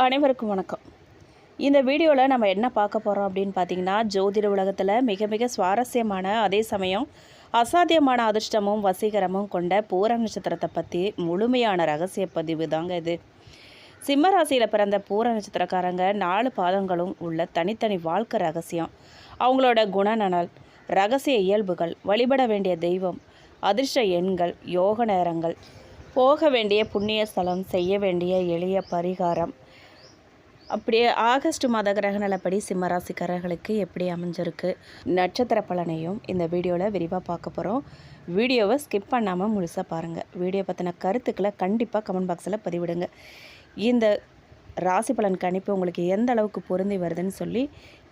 அனைவருக்கும் வணக்கம். இந்த வீடியோவில் நம்ம என்ன பார்க்க போகிறோம் அப்படின்னு பார்த்தீங்கன்னா, ஜோதிட உலகத்தில் மிக மிக சுவாரஸ்யமான, அதே சமயம் அசாத்தியமான அதிர்ஷ்டமும் வசீகரமும் கொண்ட பூர நட்சத்திரத்தை பற்றி முழுமையான ரகசிய பதிவு தாங்க இது. சிம்ம ராசியில் பிறந்த பூர நட்சத்திரக்காரங்க 4 பாதங்களும் உள்ள தனித்தனி வாழ்க்கை ரகசியம், அவங்களோட குணநலன், ரகசிய இயல்புகள், வழிபட வேண்டிய தெய்வம், அதிர்ஷ்ட எண்கள், யோக நேரங்கள், போக வேண்டிய புண்ணிய ஸ்தலம், செய்ய வேண்டிய எளிய பரிகாரம், அப்படியே ஆகஸ்ட் மாத கிரகநிலப்படி சிம்மராசிக்காரர்களுக்கு எப்படி அமைஞ்சிருக்கு நட்சத்திர பலனையும் இந்த வீடியோவில் விரிவாக பார்க்க போகிறோம். வீடியோவை ஸ்கிப் பண்ணாமல் முழுசாக பாருங்கள். வீடியோ பற்றின கருத்துக்களை கண்டிப்பாக கமெண்ட் பாக்ஸில் பதிவிடுங்க. இந்த ராசி பலன் கணிப்பு உங்களுக்கு எந்த அளவுக்கு பொருந்தி வருதுன்னு சொல்லி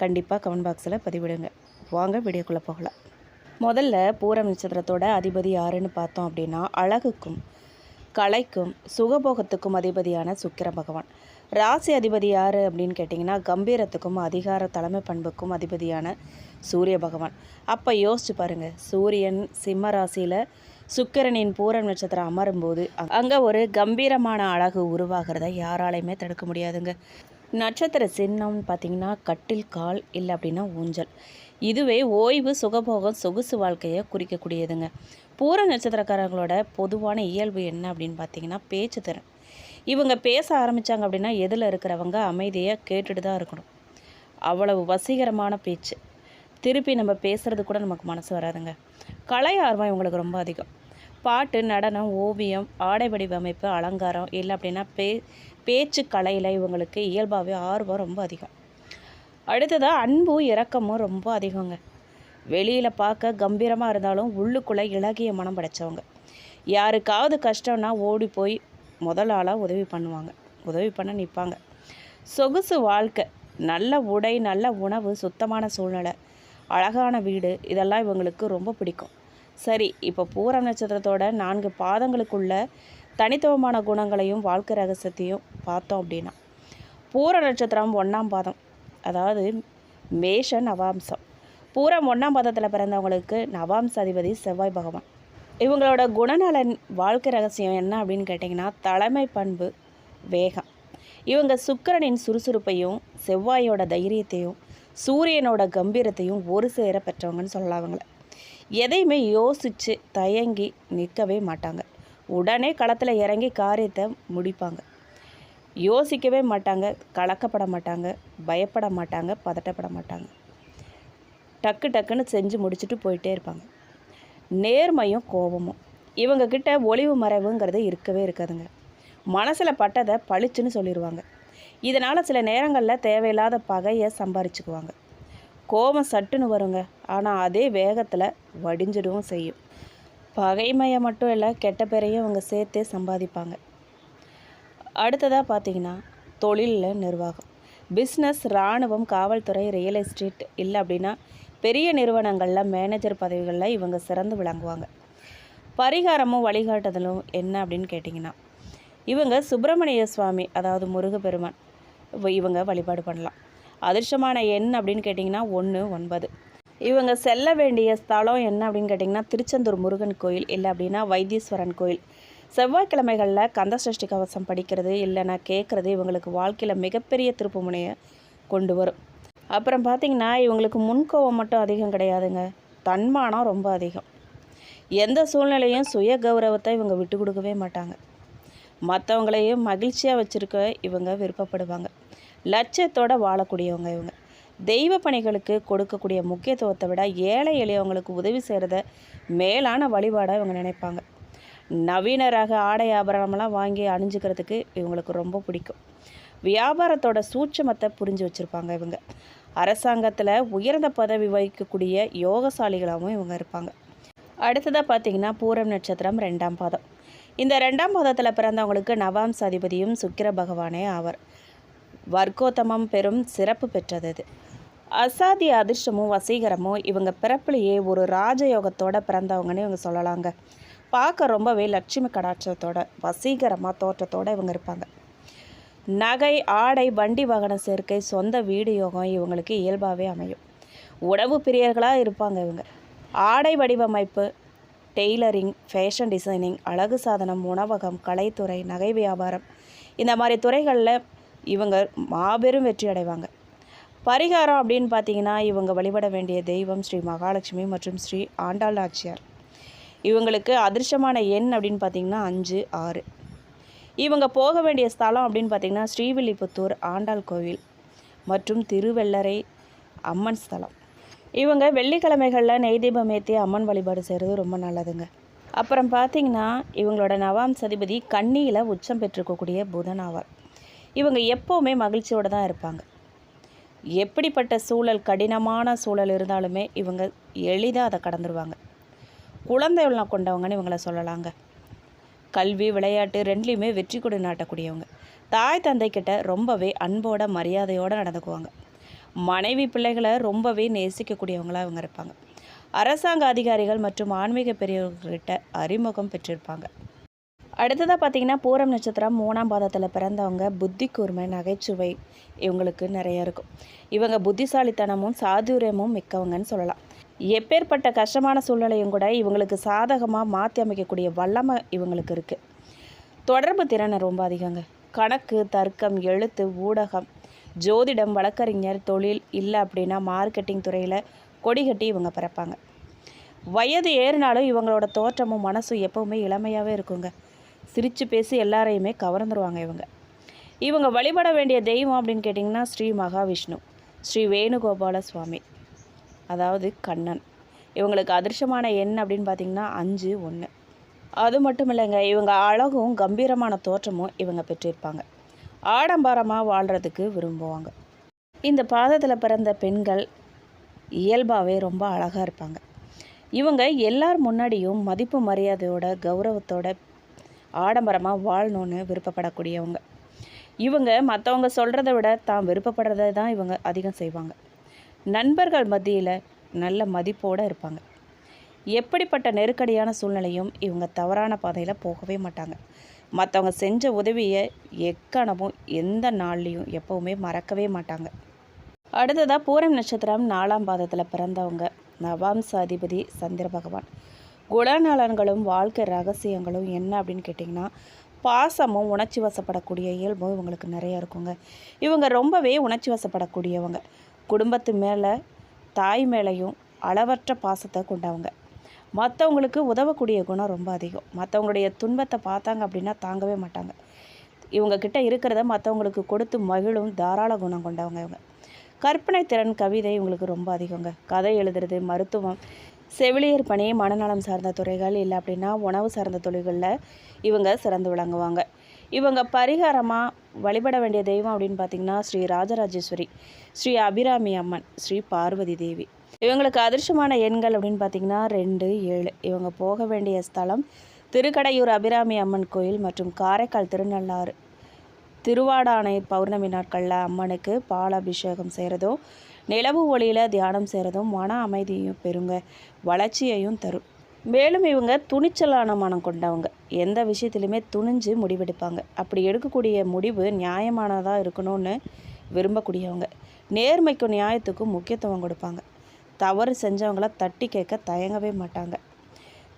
கண்டிப்பாக கமெண்ட் பாக்ஸில் பதிவிடுங்க. வாங்க வீடியோக்குள்ளே போகலாம். முதல்ல பூரம் நட்சத்திரத்தோட அதிபதி யாருன்னு பார்த்தோம் அப்படின்னா, அழகுக்கும் கலைக்கும் சுகபோகத்துக்கும் அதிபதியான சுக்கிர பகவான். ராசி அதிபதி யார் அப்படின்னு கேட்டிங்கன்னா, கம்பீரத்துக்கும் அதிகார தலைமை பண்புக்கும் அதிபதியான சூரிய பகவான். அப்போ யோசிச்சு பாருங்கள், சூரியன் சிம்ம ராசியில் சுக்கிரனின் பூரம் நட்சத்திரம் அமரும்போது அங்கே ஒரு கம்பீரமான அழகு உருவாகிறத யாராலையுமே தடுக்க முடியாதுங்க. நட்சத்திர சின்னம் பார்த்திங்கன்னா கட்டில், கால், இல்லை அப்படின்னா ஊஞ்சல். இதுவே ஓய்வு, சுகபோகம், சொகுசு வாழ்க்கையை குறிக்கக்கூடியதுங்க. பூர நட்சத்திரக்காரங்களோட பொதுவான இயல்பு என்ன அப்படின்னு பார்த்தீங்கன்னா, பேச்சு திறன். இவங்க பேச ஆரம்பித்தாங்க அப்படின்னா எதில் இருக்கிறவங்க அமைதியாக கேட்டுட்டு தான் இருக்கணும். அவ்வளவு வசீகரமான பேச்சு. திருப்பி நம்ம பேசுகிறது கூட நமக்கு மனசு வராதுங்க. கலை ஆர்வம் இவங்களுக்கு ரொம்ப அதிகம். பாட்டு, நடனம், ஓவியம், ஆடை வடிவமைப்பு, அலங்காரம், இல்லை அப்படின்னா பேச்சு கலையில் இவங்களுக்கு இயல்பாகவே ஆர்வம் ரொம்ப அதிகம். அடுத்ததாக அன்பும் இரக்கமும் ரொம்ப அதிகங்க. வெளியில் பார்க்க கம்பீரமாக இருந்தாலும் உள்ளுக்குள்ளே இளகிய மனம் படைத்தவங்க. யாருக்காவது கஷ்டம்னா ஓடி போய் முதல் ஆளாக உதவி பண்ணுவாங்க, உதவி பண்ண நிற்பாங்க. சொகுசு வாழ்க்கை, நல்ல உடை, நல்ல உணவு, சுத்தமான சூழ்நிலை, அழகான வீடு, இதெல்லாம் இவங்களுக்கு ரொம்ப பிடிக்கும். சரி, இப்போ பூரம் நட்சத்திரத்தோட 4 பாதங்களுக்குள்ள தனித்துவமான குணங்களையும் வாழ்க்கை ரகசியத்தையும் பார்த்தோம் அப்படின்னா, பூர நட்சத்திரம் 1ஆம் பாதம், அதாவது மேஷ நவாம்சம். பூரம் 1ஆம் பாதத்தில் பிறந்தவங்களுக்கு நவாம்ச அதிபதி செவ்வாய் பகவான். இவங்களோட குணநலன், வாழ்க்கை ரகசியம் என்ன அப்படின்னு கேட்டிங்கன்னா, தலைமை பண்பு, வேகம். இவங்க சுக்கிரனின் சுறுசுறுப்பையும் செவ்வாயோட தைரியத்தையும் சூரியனோட கம்பீரத்தையும் ஒரு சேர பெற்றவங்கன்னு சொல்லலாம். அவங்கள எதையுமே யோசித்து தயங்கி நிற்கவே மாட்டாங்க. உடனே களத்தில் இறங்கி காரியத்தை முடிப்பாங்க. யோசிக்கவே மாட்டாங்க, கலக்கப்பட மாட்டாங்க, பயப்பட மாட்டாங்க, பதட்டப்பட மாட்டாங்க. டக்கு டக்குன்னு செஞ்சு முடிச்சுட்டு போயிட்டே இருப்பாங்க. நேர்மையும் கோபமும் இவங்கக்கிட்ட ஒளிவு மறைவுங்கிறது இருக்கவே இருக்காதுங்க. மனசில் பட்டதை பளிச்சுன்னு சொல்லிடுவாங்க. இதனால் சில நேரங்களில் தேவையில்லாத பகையை சம்பாரிச்சுக்குவாங்க. கோபம் சட்டுன்னு வருங்க, ஆனால் அதே வேகத்தில் வடிஞ்சிடவும் செய்யும். பகைமையை மட்டும் இல்லை, கெட்ட பேரையும் இவங்க சேர்த்தே சம்பாதிப்பாங்க. அடுத்ததாக பார்த்திங்கன்னா, தொழிலில் நிர்வாகம், பிஸ்னஸ், இராணுவம், காவல்துறை, ரியல் எஸ்டேட், இல்லை அப்படின்னா பெரிய நிறுவனங்களில் மேனேஜர் பதவிகளில் இவங்க சிறந்து விளங்குவாங்க. பரிகாரமும் வழிகாட்டுதலும் என்ன அப்படின்னு கேட்டிங்கன்னா, இவங்க சுப்பிரமணிய சுவாமி, அதாவது முருகப்பெருமான், இவங்க வழிபாடு பண்ணலாம். அதிர்ஷ்டமான எண் அப்படின்னு கேட்டிங்கன்னா 1, 9. இவங்க செல்ல வேண்டிய ஸ்தலம் என்ன அப்படின்னு கேட்டிங்கன்னா, திருச்செந்தூர் முருகன் கோயில், இல்லை அப்படின்னா வைத்தீஸ்வரன் கோயில். செவ்வாய்க்கிழமைகளில் கந்தசஷ்டி கவசம் படிக்கிறது இல்லைன்னா கேட்குறது இவங்களுக்கு வாழ்க்கையில் மிகப்பெரிய திருப்பு முனையை கொண்டு வரும். அப்புறம் பார்த்திங்கன்னா, இவங்களுக்கு முன்கோவம் மட்டும் அதிகம் கிடையாதுங்க, தன்மானம் ரொம்ப அதிகம். எந்த சூழ்நிலையும் சுய கௌரவத்தை இவங்க விட்டு கொடுக்கவே மாட்டாங்க. மற்றவங்களையும் மகிழ்ச்சியாக வச்சுருக்க இவங்க விருப்பப்படுவாங்க. லட்சியத்தோடு வாழக்கூடியவங்க இவங்க. தெய்வ பணிகளுக்கு கொடுக்கக்கூடிய முக்கியத்துவத்தை விட ஏழை எளியவங்களுக்கு உதவி செய்கிறத மேலான வழிபாடாக இவங்க நினைப்பாங்க. நவீன ரக ஆடை ஆபரணமெல்லாம் வாங்கி அணிஞ்சிக்கிறதுக்கு இவங்களுக்கு ரொம்ப பிடிக்கும். வியாபாரத்தோட சூட்சமத்தை புரிஞ்சு வச்சுருப்பாங்க இவங்க. அரசாங்கத்தில் உயர்ந்த பதவி வகிக்கக்கூடிய யோகசாலிகளாகவும் இவங்க இருப்பாங்க. அடுத்ததாக பார்த்திங்கன்னா, பூரம் நட்சத்திரம் 2ஆம் பாதம். இந்த 2ஆம் பாதத்தில் பிறந்தவங்களுக்கு நவாம்ச அதிபதியும் சுக்கிர பகவானே ஆவர். வர்க்கோத்தமம் பெரும் சிறப்பு பெற்றது. இது அசாத்திய அதிர்ஷ்டமும் வசீகரமும் இவங்க பிறப்பிலேயே ஒரு ராஜயோகத்தோடு பிறந்தவங்கன்னு இவங்க சொல்லலாங்க. பார்க்க ரொம்பவே லட்சுமி கடாட்சத்தோட வசீகரமாக தோற்றத்தோடு இவங்க இருப்பாங்க. நகை, ஆடை, வண்டி வாகன சேர்க்கை, சொந்த வீடு யோகம் இவங்களுக்கு இயல்பாகவே அமையும். உணவு பிரியர்களாக இருப்பாங்க இவங்க. ஆடை வடிவமைப்பு, டெய்லரிங், ஃபேஷன் டிசைனிங், அழகு சாதனம், உணவகம், கலைத்துறை, நகை வியாபாரம், இந்த மாதிரி துறைகளில் இவங்க மாபெரும் வெற்றி அடைவாங்க. பரிகாரம் அப்படின்னு பார்த்தீங்கன்னா, இவங்க வழிபட வேண்டிய தெய்வம் ஸ்ரீ மகாலட்சுமி மற்றும் ஸ்ரீ ஆண்டாள் நாச்சியார். இவங்களுக்கு அதிர்ஷ்டமான எண் அப்படின்னு பார்த்தீங்கன்னா 5, 6. இவங்க போக வேண்டிய ஸ்தலம் அப்படின்னு பார்த்தீங்கன்னா ஸ்ரீவில்லிபுத்தூர் ஆண்டாள் கோவில் மற்றும் திருவெள்ளரை அம்மன் ஸ்தலம். இவங்க வெள்ளிக்கிழமைகளில் நெய் தீபம் ஏற்றி அம்மன் வழிபாடு செய்கிறது ரொம்ப நல்லதுங்க. அப்புறம் பார்த்தீங்கன்னா, இவங்களோட நவாம் சதிபதி கன்னியில் உச்சம் பெற்றிருக்கக்கூடிய புதன் ஆவார். இவங்க எப்போவுமே மகிழ்ச்சியோடு தான் இருப்பாங்க. எப்படிப்பட்ட சூழல், கடினமான சூழல் இருந்தாலுமே இவங்க எளிதாக அதை கடந்துருவாங்க. குழந்தை உள்ளம் கொண்டவங்கன்னு இவங்கள சொல்லலாங்க. கல்வி, விளையாட்டு ரெண்டுலேயுமே வெற்றி கொடி நாட்டக்கூடியவங்க. தாய் தந்தைக்கிட்ட ரொம்பவே அன்போட மரியாதையோடு நடந்துக்குவாங்க. மனைவி பிள்ளைகளை ரொம்பவே நேசிக்கக்கூடியவங்களாக இவங்க இருப்பாங்க. அரசாங்க அதிகாரிகள் மற்றும் ஆன்மீக பெரியவர்கிட்ட அறிமுகம் பெற்றிருப்பாங்க. அடுத்ததாக பார்த்திங்கன்னா, பூரம் நட்சத்திரம் 3ஆம் பாதத்தில் பிறந்தவங்க புத்தி கூர்மை, நகைச்சுவை இவங்களுக்கு நிறைய இருக்கும். இவங்க புத்திசாலித்தனமும் சாதுரியமும் மிக்கவங்கன்னு சொல்லலாம். எப்பேற்பட்ட கஷ்டமான சூழ்நிலையும் கூட இவங்களுக்கு சாதகமாக மாற்றி அமைக்கக்கூடிய வல்லமை இவங்களுக்கு இருக்குது. தொடர்பு திறனை ரொம்ப அதிகங்க. கணக்கு, தர்க்கம், எழுத்து, ஊடகம், ஜோதிடம், வழக்கறிஞர், தொழில் இல்லை அப்படின்னா மார்க்கெட்டிங் துறையில் கொடிகட்டி இவங்க பிறப்பாங்க. வயது ஏறினாலும் இவங்களோட தோற்றமும் மனசும் எப்போவுமே இளமையாகவே இருக்குங்க. சிரித்து பேசி எல்லாரையுமே கவர்ந்துருவாங்க இவங்க வழிபட வேண்டிய தெய்வம் அப்படின்னு கேட்டிங்கன்னா ஸ்ரீ மகாவிஷ்ணு, ஸ்ரீ வேணுகோபால சுவாமி, அதாவது கண்ணன். இவங்களுக்கு அதிர்ஷ்டமான எண் அப்படின்னு பார்த்திங்கன்னா 5, 1. அது மட்டும் இல்லைங்க, இவங்க அழகும் கம்பீரமான தோற்றமும் இவங்க பெற்றிருப்பாங்க. ஆடம்பரமாக வாழ்கிறதுக்கு விரும்புவாங்க. இந்த பாதத்தில் பிறந்த பெண்கள் இயல்பாகவே ரொம்ப அழகாக இருப்பாங்க. இவங்க எல்லார் முன்னாடியும் மதிப்பு மரியாதையோட கௌரவத்தோட ஆடம்பரமாக வாழணுன்னு விருப்பப்படக்கூடியவங்க. இவங்க மற்றவங்க சொல்கிறத விட தான் விருப்பப்படுறத தான் இவங்க அதிகம் செய்வாங்க. நண்பர்கள் மத்தியில் நல்ல மதிப்போடு இருப்பாங்க. எப்படிப்பட்ட நெருக்கடியான சூழ்நிலையும் இவங்க தவறான பாதையில் போகவே மாட்டாங்க. மற்றவங்க செஞ்ச உதவியை எக்கணமும் எந்த நாள்லேயும் எப்போவுமே மறக்கவே மாட்டாங்க. அடுத்ததாக பூரம் நட்சத்திரம் 4ஆம் பாதத்தில் பிறந்தவங்க நவாம்ச அதிபதி சந்திர பகவான். குணநலன்களும் வாழ்க்கை ரகசியங்களும் என்ன அப்படின்னு கேட்டிங்கன்னா, பாசமும் உணர்ச்சி வசப்படக்கூடிய இயல்பும் இவங்களுக்கு நிறையா இருக்குங்க. இவங்க ரொம்பவே உணர்ச்சி வசப்படக்கூடியவங்க. குடும்பத்து மேலே, தாய் மேலேயும் அளவற்ற பாசத்தை கொண்டவங்க. மற்றவங்களுக்கு உதவக்கூடிய குணம் ரொம்ப அதிகம். மற்றவங்களுடைய துன்பத்தை பார்த்தாங்க அப்படின்னா தாங்கவே மாட்டாங்க. இவங்கக்கிட்ட இருக்கிறத மற்றவங்களுக்கு கொடுத்து மகிழும் தாராள குணம் கொண்டவங்க இவங்க. கற்பனை திறன், கவிதை இவங்களுக்கு ரொம்ப அதிகங்க. கதை எழுதுறது, மருத்துவம், செவிலியர் பணி, மனநலம் சார்ந்த துறைகள் இல்லை அப்படின்னா உணவு சார்ந்த தொழில்களில் இவங்க சிறந்து விளங்குவாங்க. இவங்க பரிகாரமாக வழிபட வேண்டிய தெய்வம் அப்படின்னு பார்த்திங்கன்னா ஸ்ரீ ராஜராஜேஸ்வரி, ஸ்ரீ அபிராமி அம்மன், ஸ்ரீ பார்வதி தேவி. இவங்களுக்கு அதிர்ஷ்டமான எண்கள் அப்படின்னு பார்த்திங்கன்னா 2, 7. இவங்க போக வேண்டிய ஸ்தலம் திருக்கடையூர் அபிராமி அம்மன் கோயில் மற்றும் காரைக்கால் திருநள்ளாறு திருவாடானை பௌர்ணமி நாட்களில் அம்மனுக்கு பால் அபிஷேகம் செய்கிறதும் நிலவு ஒளியில் தியானம் செய்கிறதும் மன அமைதியும் பெருங்க வளர்ச்சியையும் தரும். மேலும் இவங்க துணிச்சலான மனம் கொண்டவங்க. எந்த விஷயத்துலையுமே துணிஞ்சு முடிவெடுப்பாங்க. அப்படி எடுக்கக்கூடிய முடிவு நியாயமானதாக இருக்கணும்னு விரும்பக்கூடியவங்க. நேர்மைக்கும் நியாயத்துக்கும் முக்கியத்துவம் கொடுப்பாங்க. தவறு செஞ்சவங்கள தட்டி கேட்க தயங்கவே மாட்டாங்க.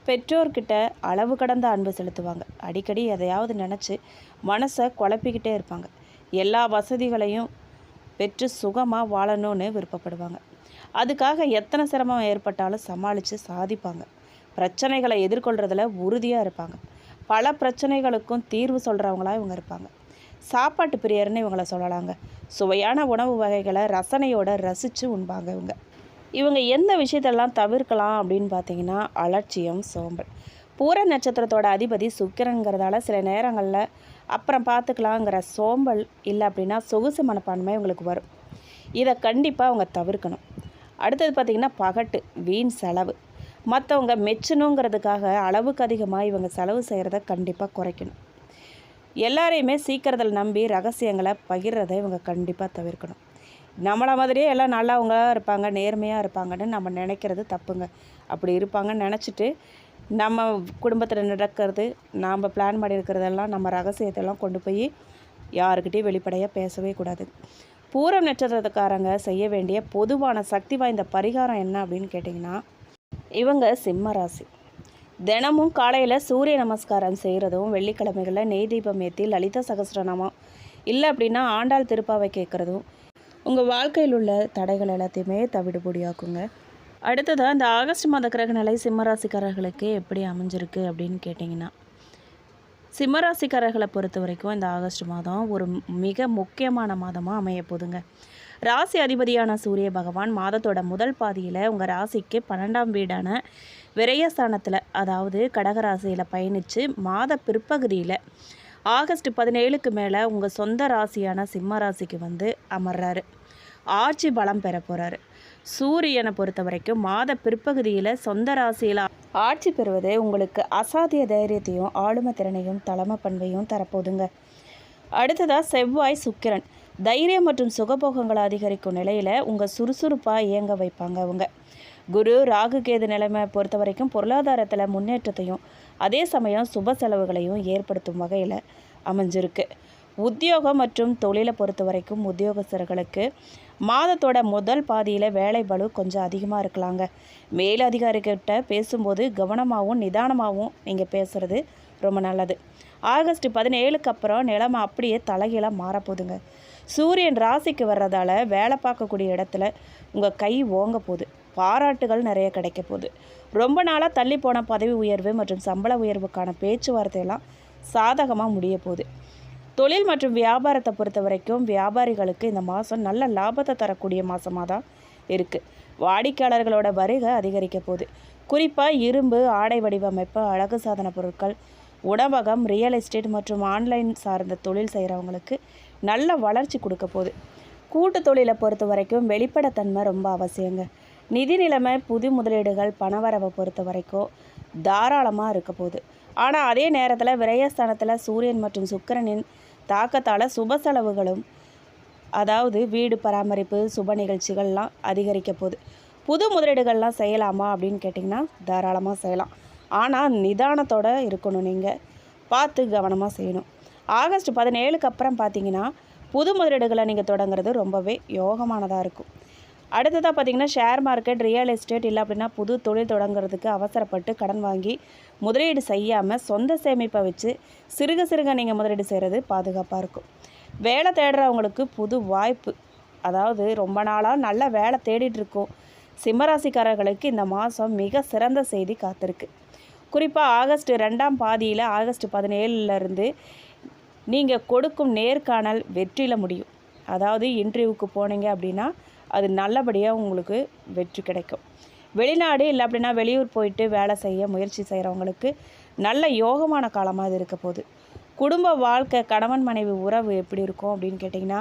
பெற்றோர்கிட்ட அளவு கடந்த அன்பு செலுத்துவாங்க. அடிக்கடி எதையாவது நினச்சி மனசை குழப்பிக்கிட்டே இருப்பாங்க. எல்லா வசதிகளையும் பெற்று சுகமாக வாழணும்னு விருப்பப்படுவாங்க. அதுக்காக எத்தனை சிரமம் ஏற்பட்டாலும் சமாளித்து சாதிப்பாங்க. பிரச்சனைகளை எதிர்கொள்கிறதுல உறுதியாக இருப்பாங்க. பல பிரச்சனைகளுக்கும் தீர்வு சொல்கிறவங்களாக இவங்க இருப்பாங்க. சாப்பாட்டு பிரியர்னு இவங்கள சொல்லலாங்க. சுவையான உணவு வகைகளை ரசனையோடு ரசித்து உண்பாங்க இவங்க எந்த விஷயத்தெல்லாம் தவிர்க்கலாம் அப்படின்னு பார்த்தீங்கன்னா அலட்சியம், சோம்பல். பூர நட்சத்திரத்தோட அதிபதி சுக்கிரங்கிறதால சில நேரங்களில் அப்புறம் பார்த்துக்கலாங்கிற சோம்பல் இல்லை அப்படின்னா சொகுசு மனப்பான்மை இவங்களுக்கு வரும். இதை கண்டிப்பாக அவங்க தவிர்க்கணும். அடுத்தது பார்த்திங்கன்னா பகட்டு, வீண் செலவு. மற்றவங்க மெச்சணுங்கிறதுக்காக அளவுக்கு அதிகமாக இவங்க செலவு செய்கிறத கண்டிப்பாக குறைக்கணும். எல்லாரையுமே சீக்கிரத்தில் நம்பி ரகசியங்களை பகிர்றதை இவங்க கண்டிப்பாக தவிர்க்கணும். நம்மளை மாதிரியே எல்லாம் நல்லவங்க இருப்பாங்க, நேர்மையாக இருப்பாங்கன்னு நம்ம நினைக்கிறது தப்புங்க. அப்படி இருப்பாங்கன்னு நினச்சிட்டு நம்ம குடும்பத்தில் நடக்கிறது, நாம் பிளான் பண்ணியிருக்கிறதெல்லாம் நம்ம ரகசியத்தெல்லாம் கொண்டு போய் யாருக்கிட்டையும் வெளிப்படையாக பேசவே கூடாது. பூரம் நட்சத்திரத்துக்காரங்க செய்ய வேண்டிய பொதுவான சக்தி வாய்ந்த பரிகாரம் என்ன அப்படின்னு கேட்டிங்கன்னா, இவங்க சிம்ம ராசி. தினமும் காலையில் சூரிய நமஸ்காரம் செய்கிறதும், வெள்ளிக்கிழமைகளில் நெய் தீபம் ஏற்றி லலிதா சகஸ்ரநாமம் இல்லை அப்படின்னா ஆண்டாள் திருப்பாவை கேட்குறதும் உங்கள் வாழ்க்கையில் உள்ள தடைகள் எல்லாத்தையுமே தவிடுபொடியாக்குங்க. அடுத்ததாக இந்த ஆகஸ்ட் மாத கிரகநிலை சிம்மராசிக்காரர்களுக்கு எப்படி அமைஞ்சிருக்கு அப்படின்னு கேட்டிங்கன்னா, சிம்மராசிக்காரர்களை பொறுத்த வரைக்கும் இந்த ஆகஸ்ட் மாதம் ஒரு மிக முக்கியமான மாதமாக அமைய போதுங்க. ராசி அதிபதியான சூரிய பகவான் மாதத்தோட முதல் பாதியில் உங்கள் ராசிக்கு 12ஆம் வீடான விரயஸ்தானத்தில், அதாவது கடகராசியில் பயணித்து மாத பிற்பகுதியில் ஆகஸ்ட் 17க்கு மேலே உங்கள் சொந்த ராசியான சிம்ம ராசிக்கு வந்து அமர்றாரு. ஆட்சி பலம் பெற போகிறாரு. சூரியனை பொறுத்த வரைக்கும் மாத பிற்பகுதியில் சொந்த ராசியில் ஆட்சி பெறுவது உங்களுக்கு அசாத்திய தைரியத்தையும் ஆளுமை திறனையும் தலைமை பண்பையும் தரப்போதுங்க. அடுத்ததாக செவ்வாய் சுக்கிரன் தைரியம் மற்றும் சுகபோகங்களை அதிகரிக்கும் நிலையில் உங்கள் சுறுசுறுப்பாக இயங்க வைப்பாங்க அவங்க. குரு ராகு கேது நிலைமை பொறுத்த வரைக்கும் பொருளாதாரத்தில் முன்னேற்றத்தையும் அதே சமயம் சுப செலவுகளையும் ஏற்படுத்தும் வகையில் அமைஞ்சிருக்கு. உத்தியோகம் மற்றும் தொழிலை பொறுத்த வரைக்கும் உத்தியோகஸ்தர்களுக்கு மாதத்தோட முதல் பாதியில் வேலை பளு கொஞ்சம் அதிகமாக இருக்கலாங்க. மேலதிகாரிகிட்ட பேசும்போது கவனமாகவும் நிதானமாகவும் நீங்கள் பேசுகிறது ரொம்ப நல்லது. ஆகஸ்ட் 17க்கு அப்புறம் நிலைமை அப்படியே தலைகீழாக மாறப்போகுதுங்க. சூரியன் ராசிக்கு வர்றதால வேலை பார்க்கக்கூடிய இடத்துல உங்கள் கை ஓங்க போகுது. பாராட்டுகள் நிறைய கிடைக்க போகுது. ரொம்ப நாளாக தள்ளி போன பதவி உயர்வு மற்றும் சம்பள உயர்வுக்கான பேச்சுவார்த்தையெல்லாம் சாதகமாக முடிய போகுது. தொழில் மற்றும் வியாபாரத்தை பொறுத்த வரைக்கும் வியாபாரிகளுக்கு இந்த மாதம் நல்ல லாபத்தை தரக்கூடிய மாதமாக தான் இருக்குது. வாடிக்கையாளர்களோட வருகை அதிகரிக்க போகுது. குறிப்பாக இரும்பு, ஆடை வடிவமைப்பு, அழகு சாதன பொருட்கள், உணவகம், ரியல் எஸ்டேட் மற்றும் ஆன்லைன் சார்ந்த தொழில் செய்கிறவங்களுக்கு நல்ல வளர்ச்சி கொடுக்க போகுது. கூட்டு தொழிலை பொறுத்த வரைக்கும் வெளிப்படைத்தன்மை ரொம்ப அவசியங்க. நிதி நிலைமை, புது முதலீடுகள், பணவரவை பொறுத்த வரைக்கும் தாராளமாக இருக்க போகுது. ஆனால் அதே நேரத்தில் விரயஸ்தானத்தில் சூரியன் மற்றும் சுக்கிரனின் தாக்கத்தால் சுப செலவுகளும், அதாவது வீடு பராமரிப்பு, சுப நிகழ்ச்சிகள்லாம் அதிகரிக்க போகுது. புது முதலீடுகள்லாம் செய்யலாமா அப்படின்னு கேட்டிங்கன்னா தாராளமாக செய்யலாம். ஆனால் நிதானத்தோடு இருக்கணும். நீங்கள் பார்த்து கவனமாக செய்யணும். ஆகஸ்ட் 17க்கு அப்புறம் பார்த்தீங்கன்னா புது முதலீடுகளை நீங்கள் தொடங்குறது ரொம்பவே யோகமானதாக இருக்கும். அடுத்ததாக பார்த்திங்கன்னா ஷேர் மார்க்கெட், ரியல் எஸ்டேட் இல்லை அப்படின்னா புது தொழில் தொடங்குறதுக்கு அவசரப்பட்டு கடன் வாங்கி முதலீடு செய்யாமல் சொந்த சேமிப்பை வச்சு சிறுக சிறுக நீங்கள் முதலீடு செய்கிறது பாதுகாப்பாக இருக்கும். வேலை தேடுறவங்களுக்கு புது வாய்ப்பு, அதாவது ரொம்ப நாளாக நல்ல வேலை தேடிட்டு இருக்கோம் சிம்மராசிக்காரர்களுக்கு இந்த மாதம் மிக சிறந்த செய்தி காத்திருக்கு. குறிப்பாக ஆகஸ்ட் 2ஆம் பாதியில் ஆகஸ்ட் 17லேருந்து நீங்கள் கொடுக்கும் நேர்காணல் வெற்றியில் முடியும். அதாவது இன்டர்வியூவுக்கு போனீங்க அப்படின்னா அது நல்லபடியாக உங்களுக்கு வெற்றி கிடைக்கும். வெளிநாடு இல்லை அப்படின்னா வெளியூர் போயிட்டு வேலை செய்ய முயற்சி செய்கிறவங்களுக்கு நல்ல யோகமான காலமாக இது இருக்க போகுது. குடும்ப வாழ்க்கை, கணவன் மனைவி உறவு எப்படி இருக்கும் அப்படின்னு கேட்டிங்கன்னா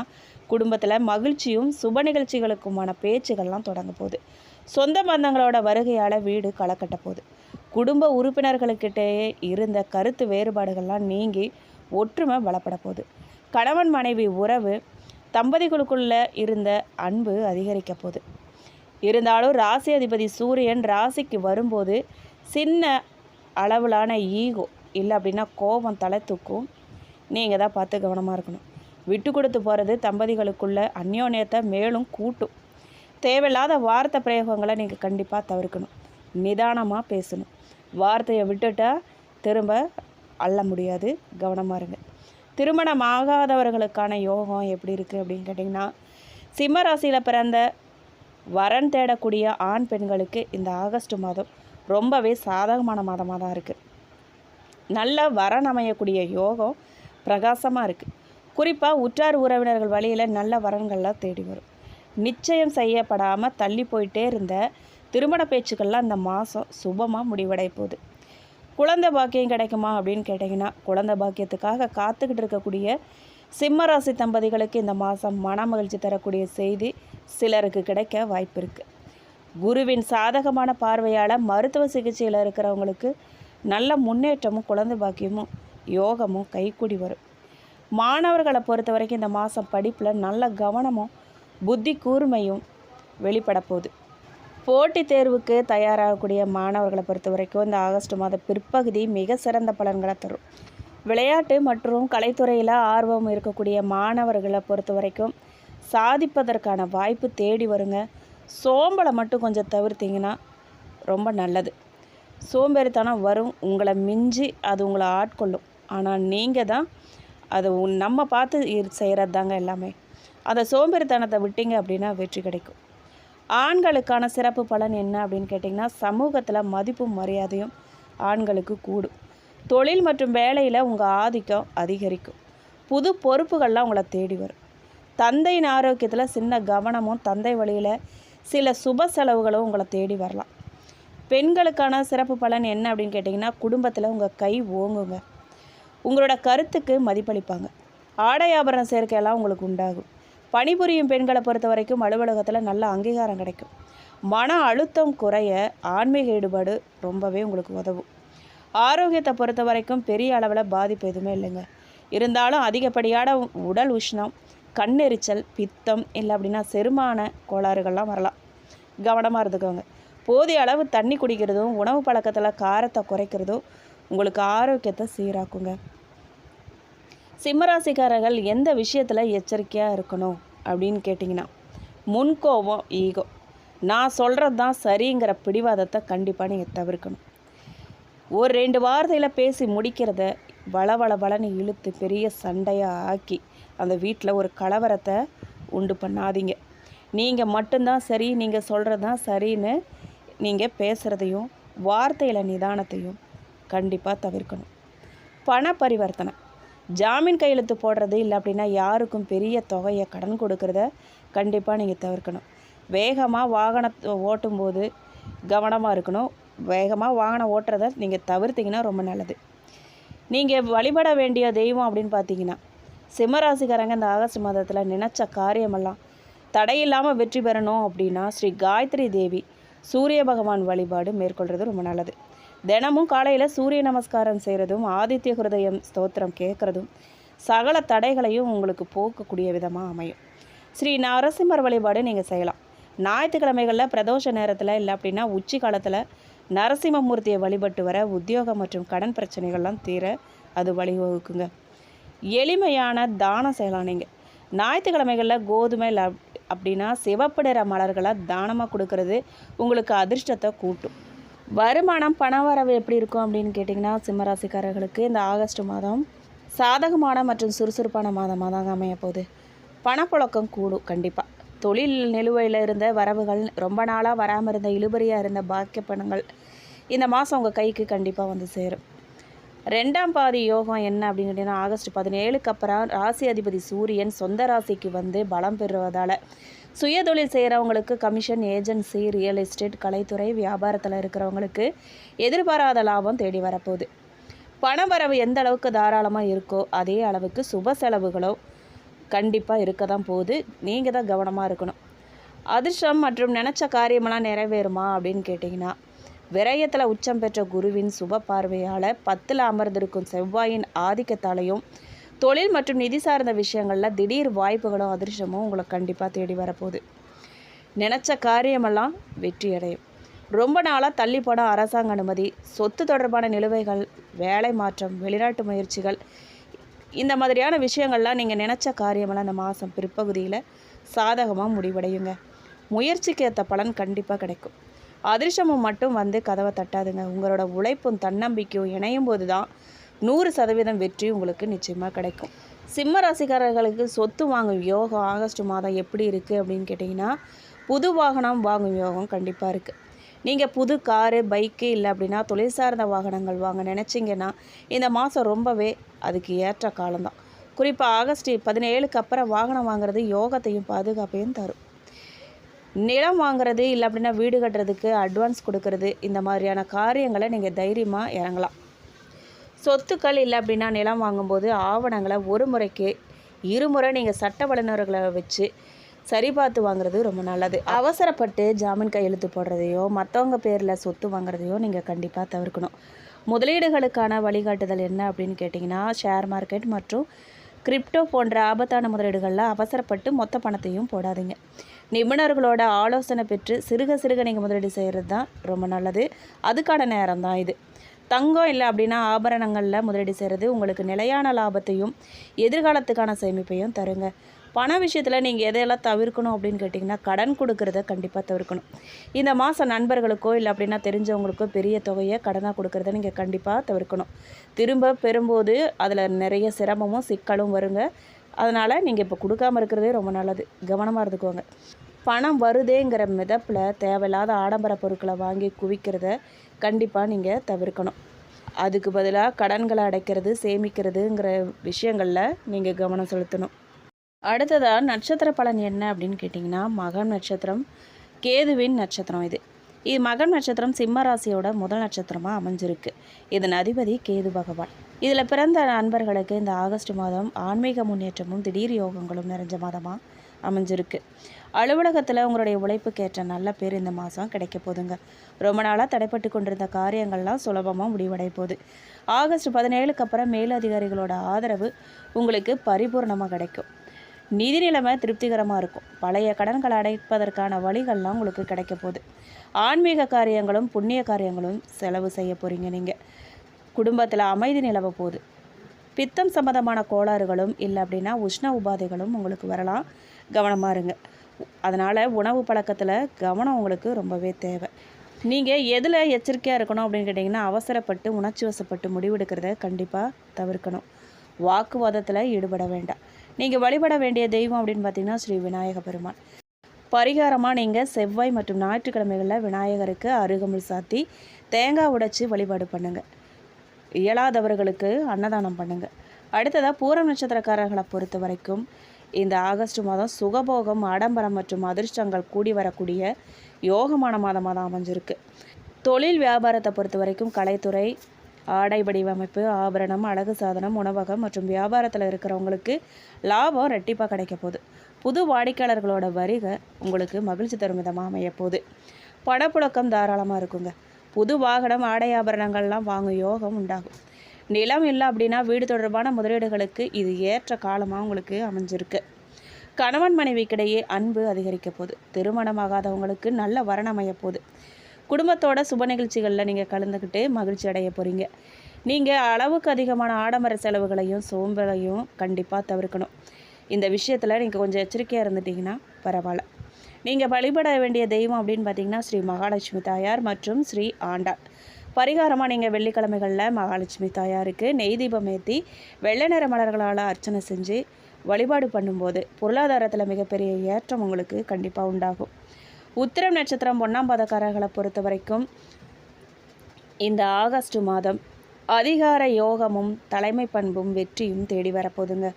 குடும்பத்தில் மகிழ்ச்சியும் சுப நிகழ்ச்சிகளுக்குமான பேச்சுகள்லாம் தொடங்க போகுது. சொந்த பந்தங்களோட வருகையால் வீடு களக்கட்ட போகுது. குடும்ப உறுப்பினர்களுக்கிட்டேயே இருந்த கருத்து வேறுபாடுகள்லாம் நீங்கி ஒற்றுமை பலப்பட போகுது. கணவன் மனைவி உறவு, தம்பதிகளுக்குள்ளே இருந்த அன்பு அதிகரிக்க போகுது. இருந்தாலும் ராசி அதிபதி சூரியன் ராசிக்கு வரும்போது சின்ன அளவிலான ஈகோ இல்லை அப்படின்னா கோபம் தலை தூக்கும். நீங்கள் தான் பார்த்து கவனமாக இருக்கணும். விட்டு கொடுத்து போகிறது தம்பதிகளுக்குள்ள அந்யோன்யத்தை மேலும் கூட்டும். தேவையில்லாத வார்த்தை பிரயோகங்களை நீங்கள் கண்டிப்பாக தவிர்க்கணும். நிதானமாக பேசணும். வார்த்தையை விட்டுட்டால் திரும்ப அள்ள முடியாது. கவனமாக இருங்க. திருமணம் ஆகாதவர்களுக்கான யோகம் எப்படி இருக்குது அப்படின்னு கேட்டிங்கன்னா சிம்ம ராசியில் பிறந்த வரன் தேடக்கூடிய ஆண் பெண்களுக்கு இந்த ஆகஸ்ட் மாதம் ரொம்பவே சாதகமான மாதமாக தான் இருக்குது. நல்ல வரன் அமையக்கூடிய யோகம் பிரகாசமாக இருக்குது. குறிப்பாக உற்றார் உறவினர்கள் வழியில் நல்ல வரன்கள்லாம் தேடி வரும். நிச்சயம் செய்யப்படாமல் தள்ளி போயிட்டே இருந்த திருமண பேச்சுக்கள்லாம் இந்த மாதம் சுபமாக முடிவடைய போகுது. குழந்தை பாக்கியம் கிடைக்குமா அப்படின்னு கேட்டிங்கன்னா குழந்தை பாக்கியத்துக்காக காத்துக்கிட்டு இருக்கக்கூடிய சிம்மராசி தம்பதிகளுக்கு இந்த மாதம் மன மகிழ்ச்சி தரக்கூடிய செய்தி சிலருக்கு கிடைக்க வாய்ப்பு இருக்குது. குருவின் சாதகமான பார்வையால் மருத்துவ சிகிச்சையில் இருக்கிறவங்களுக்கு நல்ல முன்னேற்றமும் குழந்தை பாக்கியமும் யோகமும் கைக்கூடி வரும். மாணவர்களை பொறுத்த வரைக்கும் இந்த மாதம் படிப்பில் நல்ல கவனமும் புத்தி கூர்மையும் வெளிப்பட போகுது. போட்டித் தேர்வுக்கு தயாராகக்கூடிய மாணவர்களை பொறுத்த வரைக்கும் இந்த ஆகஸ்ட் மாத பிற்பகுதி மிக சிறந்த பலன்களை தரும். விளையாட்டு மற்றும் கலைத்துறையில் ஆர்வம் இருக்கக்கூடிய மாணவர்களை பொறுத்த வரைக்கும் சாதிப்பதற்கான வாய்ப்பு தேடி வருங்க. சோம்பலை மட்டும் கொஞ்சம் தவிர்த்திங்கன்னா ரொம்ப நல்லது. சோம்பேறித்தனம் வரும், உங்களை மிஞ்சி அது உங்களை ஆட்கொள்ளும். ஆனால் நீங்கள் தான் அது நம்ம பார்த்து செய்கிறது தாங்க எல்லாமே. அந்த சோம்பேறித்தனத்தை விட்டீங்க அப்படின்னா வெற்றி கிடைக்கும். ஆண்களுக்கான சிறப்பு பலன் என்ன அப்படின்னு கேட்டிங்கன்னா, சமூகத்தில் மதிப்பும் மரியாதையும் ஆண்களுக்கு கூடும். தொழில் மற்றும் வேலையில் உங்கள் ஆதிக்கம் அதிகரிக்கும். புது பொறுப்புகள்லாம் உங்களை தேடி வரும். தந்தையின் ஆரோக்கியத்தில் சின்ன கவனமும் தந்தை வழியில் சில சுப செலவுகளும் உங்களை தேடி வரலாம். பெண்களுக்கான சிறப்பு பலன் என்ன அப்படின்னு கேட்டிங்கன்னா, குடும்பத்தில் உங்கள் கை ஓங்குங்க. உங்களோட கருத்துக்கு மதிப்பளிப்பாங்க. ஆடை ஆபரண சேர்க்கையெல்லாம் உங்களுக்கு உண்டாகும். பணிபுரியும் பெண்களை பொறுத்த வரைக்கும் அலுவலகத்தில் நல்ல அங்கீகாரம் கிடைக்கும். மன அழுத்தம் குறைய ஆன்மீக ஈடுபாடு ரொம்பவே உங்களுக்கு உதவும். ஆரோக்கியத்தை பொறுத்த வரைக்கும் பெரிய அளவில் பாதிப்பு எதுவுமே இல்லைங்க. இருந்தாலும் அதிகப்படியான உடல் உஷ்ணம், கண்ணெரிச்சல், பித்தம் இல்லை அப்படின்னா செரிமான கோளாறுகள்லாம் வரலாம். கவனமாக இருந்துக்கோங்க. போதிய அளவு தண்ணி குடிக்கிறதும் உணவு பழக்கத்தில் காரத்தை குறைக்கிறதும் உங்களுக்கு ஆரோக்கியத்தை சீராக்குங்க. சிம்மராசிக்காரர்கள் எந்த விஷயத்தில் எச்சரிக்கையாக இருக்கணும் அப்படின்னு கேட்டிங்கன்னா, முன்கோபம், ஈகோ, நான் சொல்கிறது தான் சரிங்கிற பிடிவாதத்தை கண்டிப்பாக நீங்கள் தவிர்க்கணும். ஒரு 2 வார்த்தையில் பேசி முடிக்கிறத வளவளன்னு இழுத்து பெரிய சண்டையாக ஆக்கி அந்த வீட்டில் ஒரு கலவரத்தை உண்டு பண்ணாதீங்க. நீங்கள் மட்டும்தான் சரி, நீங்கள் சொல்கிறது தான் சரின்னு நீங்கள் பேசுகிறதையும் வார்த்தையில் நிதானத்தையும் கண்டிப்பாக தவிர்க்கணும். பண பரிவர்த்தனை, ஜாமீன் கையெழுத்து போடுறது இல்லை அப்படின்னா யாருக்கும் பெரிய தொகையை கடன் கொடுக்கறத கண்டிப்பாக நீங்கள் தவிர்க்கணும். வேகமாக வாகனத்தை ஓட்டும்போது கவனமாக இருக்கணும். வேகமாக வாகனம் ஓட்டுறதை நீங்கள் தவிர்த்திங்கன்னா ரொம்ப நல்லது. நீங்கள் வழிபட வேண்டிய தெய்வம் அப்படின்னு பார்த்தீங்கன்னா, சிம்மராசிக்காரங்க இந்த ஆகஸ்ட் மாதத்தில் நினச்ச காரியமெல்லாம் தடையில்லாமல் வெற்றி பெறணும் அப்படின்னா ஸ்ரீ காயத்ரி தேவி சூரிய பகவான் வழிபாடு மேற்கொள்கிறது ரொம்ப நல்லது. தினமும் காலையில் சூரிய நமஸ்காரம் செய்கிறதும் ஆதித்ய ஹிருதயம் ஸ்தோத்திரம் கேட்குறதும் சகல தடைகளையும் உங்களுக்கு போக்கக்கூடிய விதமாக அமையும். ஸ்ரீ நரசிம்மர் வழிபாடு நீங்கள் செய்யலாம். ஞாயிற்றுக்கிழமைகளில் பிரதோஷ நேரத்தில் இல்லை அப்படின்னா உச்சி காலத்தில் நரசிம்மமூர்த்தியை வழிபட்டு வர உத்தியோகம் மற்றும் கடன் பிரச்சனைகள்லாம் தீர அது வழிவகுக்குங்க. எளிமையான தானம் செய்யலாம். நீங்கள் ஞாயிற்றுக்கிழமைகளில் கோதுமை இல்லை அப்படின்னா சிவப்பு நிற மலர்களை தானமாக கொடுக்கறது உங்களுக்கு அதிர்ஷ்டத்தை கூட்டும். வருமானம், பணவரவு எப்படி இருக்கும் அப்படின்னு கேட்டிங்கன்னா, சிம்மராசிக்காரர்களுக்கு இந்த ஆகஸ்ட் மாதம் சாதகமான மற்றும் சுறுசுறுப்பான மாதமாக தாங்க அமைய போகுது. பணப்புழக்கம் கூடும். கண்டிப்பாக தொழில் நிலுவையில் இருந்த வரவுகள், ரொம்ப நாளாக வராமல் இருந்த இழுபறியாக இருந்த பாக்கிய பணங்கள் இந்த மாதம் உங்கள் கைக்கு கண்டிப்பாக வந்து சேரும். 2ஆம் பாதி யோகம் என்ன அப்படின்னு கேட்டிங்கன்னா, ஆகஸ்ட் 17க்கு அப்புறம் ராசி அதிபதி சூரியன் சொந்த ராசிக்கு வந்து பலம் பெறுவதால் சுயதொழில் செய்கிறவங்களுக்கு, கமிஷன், ஏஜென்சி, ரியல் எஸ்டேட், கலைத்துறை, வியாபாரத்தில் இருக்கிறவங்களுக்கு எதிர்பாராத லாபம் தேடி வரப்போகுது. பணவரவு எந்த அளவுக்கு தாராளமாக இருக்கோ அதே அளவுக்கு சுப செலவுகளோ கண்டிப்பாக இருக்க தான் போகுது. நீங்கள் தான் கவனமாக இருக்கணும். அதிர்ஷ்டம் மற்றும் நினச்ச காரியமெல்லாம் நிறைவேறுமா அப்படின்னு கேட்டிங்கன்னா, விரயத்தில் உச்சம் பெற்ற குருவின் சுப பார்வையால் 10ல் அமர்ந்திருக்கும் செவ்வாயின் ஆதிக்கத்தாலையும் தொழில் மற்றும் நிதி சார்ந்த விஷயங்களில் திடீர் வாய்ப்புகளும் அதிர்ஷ்டமும் உங்களை கண்டிப்பாக தேடி வரப்போகுது. நினச்ச காரியமெல்லாம் வெற்றி அடையும். ரொம்ப நாளாக தள்ளி போன அரசாங்க அனுமதி, சொத்து தொடர்பான நிலுவைகள், வேலை மாற்றம், வெளிநாட்டு முயற்சிகள், இந்த மாதிரியான விஷயங்கள்லாம் நீங்கள் நினச்ச காரியமெல்லாம் இந்த மாதம் பிற்பகுதியில் சாதகமாக முடிவடையுங்க. முயற்சிக்கு ஏற்ற பலன் கண்டிப்பாக கிடைக்கும். அதிர்ஷ்டமும் மட்டும் வந்து கதவை தட்டாதுங்க. உங்களோட உழைப்பும் தன்னம்பிக்கையும் இணையும் போது தான் 100% வெற்றி உங்களுக்கு நிச்சயமாக கிடைக்கும். சிம்ம ராசிக்காரர்களுக்கு சொத்து வாங்கும் யோகம் ஆகஸ்ட் மாதம் எப்படி இருக்குது அப்படின்னு கேட்டிங்கன்னா, புது வாகனம் வாங்கும் யோகம் கண்டிப்பாக இருக்குது. நீங்கள் புது காரு, பைக்கு இல்லை அப்படின்னா தொழில் சார்ந்த வாகனங்கள் வாங்க நினச்சிங்கன்னா இந்த மாதம் ரொம்பவே அதுக்கு ஏற்ற காலம்தான். குறிப்பாக ஆகஸ்ட் 17க்கு அப்புறம் வாகனம் வாங்குறது யோகத்தையும் பாதுகாப்பையும் தரும். நிலம் வாங்குறது இல்லை அப்படின்னா வீடு கட்டுறதுக்கு அட்வான்ஸ் கொடுக்கறது, இந்த மாதிரியான காரியங்களை நீங்கள் தைரியமாக இறங்கலாம். சொத்துக்கள் இல்லை அப்படின்னா நிலம் வாங்கும்போது ஆவணங்களை ஒரு முறைக்கு 2 முறை நீங்கள் சட்ட வல்லுநர்களை வச்சு சரி பார்த்து வாங்குறது ரொம்ப நல்லது. அவசரப்பட்டு ஜாமீன் கையெழுத்து போடுறதையோ மற்றவங்க பேரில் சொத்து வாங்குறதையோ நீங்கள் கண்டிப்பாக தவிர்க்கணும். முதலீடுகளுக்கான வழிகாட்டுதல் என்ன அப்படின்னு கேட்டிங்கன்னா, ஷேர் மார்க்கெட் மற்றும் கிரிப்டோ போன்ற ஆபத்தான முதலீடுகளில் அவசரப்பட்டு மொத்த பணத்தையும் போடாதீங்க. நிபுணர்களோட ஆலோசனை பெற்று சிறுக சிறுக நீங்கள் முதலீடு செய்கிறது தான் ரொம்ப நல்லது. அதுக்கான நேரம் தான் இது. தங்கம் இல்லை அப்படின்னா ஆபரணங்களில் முதலீடு செய்கிறது உங்களுக்கு நிலையான லாபத்தையும் எதிர்காலத்துக்கான சேமிப்பையும் தருங்க. பண விஷயத்தில் நீங்கள் எதையெல்லாம் தவிர்க்கணும் அப்படின்னு கேட்டிங்கன்னா, கடன் கொடுக்கறத கண்டிப்பாக தவிர்க்கணும். இந்த மாதம் நண்பர்களுக்கோ இல்லை அப்படின்னா தெரிஞ்சவங்களுக்கோ பெரிய தொகையை கடனாக கொடுக்கறத நீங்கள் கண்டிப்பாக தவிர்க்கணும். திரும்ப பெறும்போது அதில் நிறைய சிரமமும் சிக்கலும் வருங்க. அதனால் நீங்கள் இப்போ கொடுக்காமல் இருக்கிறதே ரொம்ப நல்லது. கவனமாக இருந்துக்கோங்க. பணம் வருதேங்கிற மிதப்பில் தேவையில்லாத ஆடம்பர பொருட்களை வாங்கி குவிக்கிறத கண்டிப்பாக நீங்கள் தவிர்க்கணும். அதுக்கு பதிலாக கடன்களை அடைக்கிறது, சேமிக்கிறதுங்கிற விஷயங்களில் நீங்கள் கவனம் செலுத்தணும். அடுத்ததாக நட்சத்திர பலன் என்ன அப்படின்னு கேட்டிங்கன்னா, மகம் நட்சத்திரம் கேதுவின் நட்சத்திரம் இது. மகம் நட்சத்திரம் சிம்ம ராசியோட முதல் நட்சத்திரமாக அமைஞ்சிருக்கு. இதன் அதிபதி கேது பகவான். இதில் பிறந்த நண்பர்களுக்கு இந்த ஆகஸ்ட் மாதம் ஆன்மீக முன்னேற்றமும் திடீர் யோகங்களும் நிறைஞ்ச மாதமாக அமைஞ்சிருக்கு. அலுவலகத்தில் உங்களுடைய உழைப்புக்கேற்ற நல்ல பேர் இந்த மாதம் கிடைக்க போதுங்க. ரொம்ப நாளாக தடைப்பட்டு கொண்டிருந்த காரியங்கள்லாம் சுலபமாக முடிவடைய போகுது. ஆகஸ்ட் 17க்கு அப்புறம் மேலதிகாரிகளோட ஆதரவு உங்களுக்கு பரிபூர்ணமாக கிடைக்கும். நிதி நிலைமை திருப்திகரமாக இருக்கும். பழைய கடன்களை அடைப்பதற்கான வழிகள்லாம் உங்களுக்கு கிடைக்க போகுது. ஆன்மீக காரியங்களும் புண்ணிய காரியங்களும் செலவு செய்ய போகிறீங்க. நீங்கள் குடும்பத்தில் அமைதி நிலவ போகுது. பித்தம் சம்மந்தமான கோளாறுகளும் இல்லை அப்படின்னா உஷ்ண உபாதைகளும் உங்களுக்கு வரலாம். கவனமாக இருங்க. அதனால் உணவு பழக்கத்தில் கவனம் உங்களுக்கு ரொம்பவே தேவை. நீங்கள் எதில் எச்சரிக்கையாக இருக்கணும் அப்படின்னு கேட்டிங்கன்னா, அவசரப்பட்டு உணர்ச்சி வசப்பட்டு முடிவெடுக்கிறத கண்டிப்பாக தவிர்க்கணும். வாக்குவாதத்தில் ஈடுபட வேண்டாம். நீங்கள் வழிபட வேண்டிய தெய்வம் அப்படின்னு பார்த்தீங்கன்னா ஸ்ரீ விநாயக பெருமான். பரிகாரமாக நீங்கள் செவ்வாய் மற்றும் ஞாயிற்றுக்கிழமைகளில் விநாயகருக்கு அருகம்புல் சாத்தி தேங்காய் உடைச்சி வழிபாடு பண்ணுங்கள். இயலாதவர்களுக்கு அன்னதானம் பண்ணுங்கள். அடுத்ததாக பூரம் நட்சத்திரக்காரர்களை பொறுத்த வரைக்கும் இந்த ஆகஸ்ட் மாதம் சுகபோகம், ஆடம்பரம் மற்றும் அதிர்ஷ்டங்கள் கூடி வரக்கூடிய யோகமான மாதமாக தான் அமைஞ்சிருக்கு. தொழில் வியாபாரத்தை பொறுத்த வரைக்கும் கலைத்துறை, ஆடை வடிவமைப்பு, ஆபரணம், அழகு சாதனம், உணவகம் மற்றும் வியாபாரத்தில் இருக்கிறவங்களுக்கு லாபம் ரெட்டிப்பாக கிடைக்க போகுது. புது வாடிக்கையாளர்களோட வருகை உங்களுக்கு மகிழ்ச்சி தரும் விதமாக அமைய போகுது. பணப்புழக்கம் தாராளமாக இருக்குங்க. புது வாகனம், ஆடை ஆபரணங்கள்லாம் வாங்கும் யோகம் உண்டாகும். நிலம் இல்லை அப்படின்னா வீடு தொடர்பான முதலீடுகளுக்கு இது ஏற்ற காலமாக உங்களுக்கு அமைஞ்சிருக்கு. கணவன் மனைவிக்கிடையே அன்பு அதிகரிக்க போகுது. திருமணமாகாதவங்களுக்கு நல்ல வரன் அமைய போகுது. குடும்பத்தோட சுப நிகழ்ச்சிகளில் நீங்கள் கலந்துக்கிட்டு மகிழ்ச்சி அடைய போகிறீங்க. நீங்கள் அளவுக்கு அதிகமான ஆடம்பர செலவுகளையும் சோம்பலையும் கண்டிப்பாக தவிர்க்கணும். இந்த விஷயத்தில் நீங்கள் கொஞ்சம் எச்சரிக்கையாக இருந்துட்டிங்கன்னா பரவாயில்ல. நீங்கள் வழிபட வேண்டிய தெய்வம் அப்படின்னு பார்த்தீங்கன்னா ஸ்ரீ மகாலட்சுமி தாயார் மற்றும் ஸ்ரீ ஆண்டாள். பரிகாரமாக நீங்கள் வெள்ளிக்கிழமைகளில் மகாலட்சுமி தாயாருக்கு நெய் தீபம் ஏற்றி வெள்ளை நிற மலர்களால் அர்ச்சனை செஞ்சு வழிபாடு பண்ணும்போது பொருளாதாரத்தில் மிகப்பெரிய ஏற்றம் உங்களுக்கு கண்டிப்பாக உண்டாகும். உத்திரம் நட்சத்திரம் 1ஆம் பாதக்காரர்களை பொறுத்த வரைக்கும் இந்த ஆகஸ்ட் மாதம் அதிகார யோகமும் தலைமை பண்பும் வெற்றியும் தேடி வரப்போதுங்க.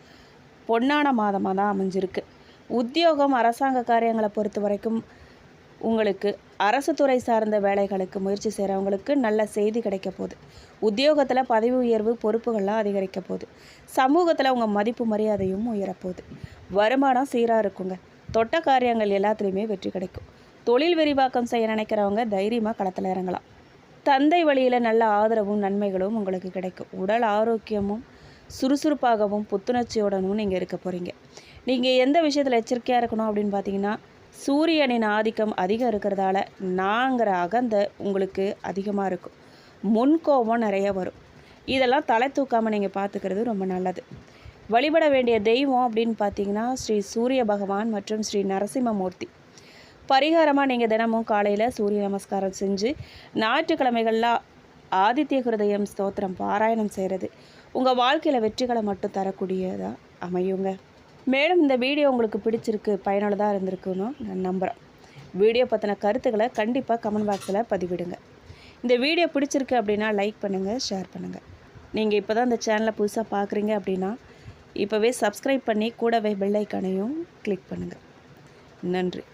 பொன்னான மாதமாக தான் அமைஞ்சிருக்கு. உத்தியோகம், அரசாங்க காரியங்களை பொறுத்த வரைக்கும் உங்களுக்கு அரசு துறை சார்ந்த வேலைகளுக்கு முயற்சி செய்கிறவங்களுக்கு நல்ல செய்தி கிடைக்க போகுது. உத்தியோகத்தில் பதவி உயர்வு, பொறுப்புகள்லாம் அதிகரிக்க போகுது. சமூகத்தில் உங்கள் மதிப்பு மரியாதையும் உயரப்போகுது. வருமானம் சீராக இருக்குங்க. தொட்ட காரியங்கள் எல்லாத்துலேயுமே வெற்றி கிடைக்கும். தொழில் விரிவாக்கம் செய்ய நினைக்கிறவங்க தைரியமாக களத்தில் இறங்கலாம். தந்தை வழியில் நல்ல ஆதரவும் நன்மைகளும் உங்களுக்கு கிடைக்கும். உடல் ஆரோக்கியமும் சுறுசுறுப்பாகவும் புத்துணர்ச்சியோடனும் நீங்கள் இருக்க போகிறீங்க. நீங்கள் எந்த விஷயத்தில் எச்சரிக்கையாக இருக்கணும் அப்படின்னு பார்த்தீங்கன்னா, சூரியனின் ஆதிக்கம் அதிகம் இருக்கிறதால நாங்கிற அகந்தை உங்களுக்கு அதிகமாக இருக்கும். முன்கோபம் நிறைய வரும். இதெல்லாம் தலை தூக்காமல் நீங்கள் பார்த்துக்கிறது ரொம்ப நல்லது. வழிபட வேண்டிய தெய்வம் அப்படின்னு பார்த்தீங்கன்னா ஸ்ரீ சூரிய பகவான் மற்றும் ஸ்ரீ நரசிம்மமூர்த்தி. பரிகாரமாக நீங்கள் தினமும் காலையில் சூரிய நமஸ்காரம் செஞ்சு ஞாயிற்றுக்கிழமைகளில் ஆதித்ய ஹிருதயம் ஸ்தோத்திரம் பாராயணம் செய்கிறது உங்கள் வாழ்க்கையில் வெற்றிகளை மட்டும் தரக்கூடியதாக அமையுங்க. மேலும் இந்த வீடியோ உங்களுக்கு பிடிச்சிருக்கு, பயனுள்ளதாக இருந்திருக்குன்னு நான் நம்புகிறேன். வீடியோ பற்றின கருத்துக்களை கண்டிப்பாக கமெண்ட் பாக்ஸில் பதிவிடுங்க. இந்த வீடியோ பிடிச்சிருக்கு அப்படின்னா லைக் பண்ணுங்கள், ஷேர் பண்ணுங்கள். நீங்கள் இப்போ தான் இந்த சேனலை புதுசாக பார்க்குறீங்க அப்படின்னா இப்போவே சப்ஸ்கிரைப் பண்ணி கூடவே பெல் ஐக்கானையும் கிளிக் பண்ணுங்கள். நன்றி.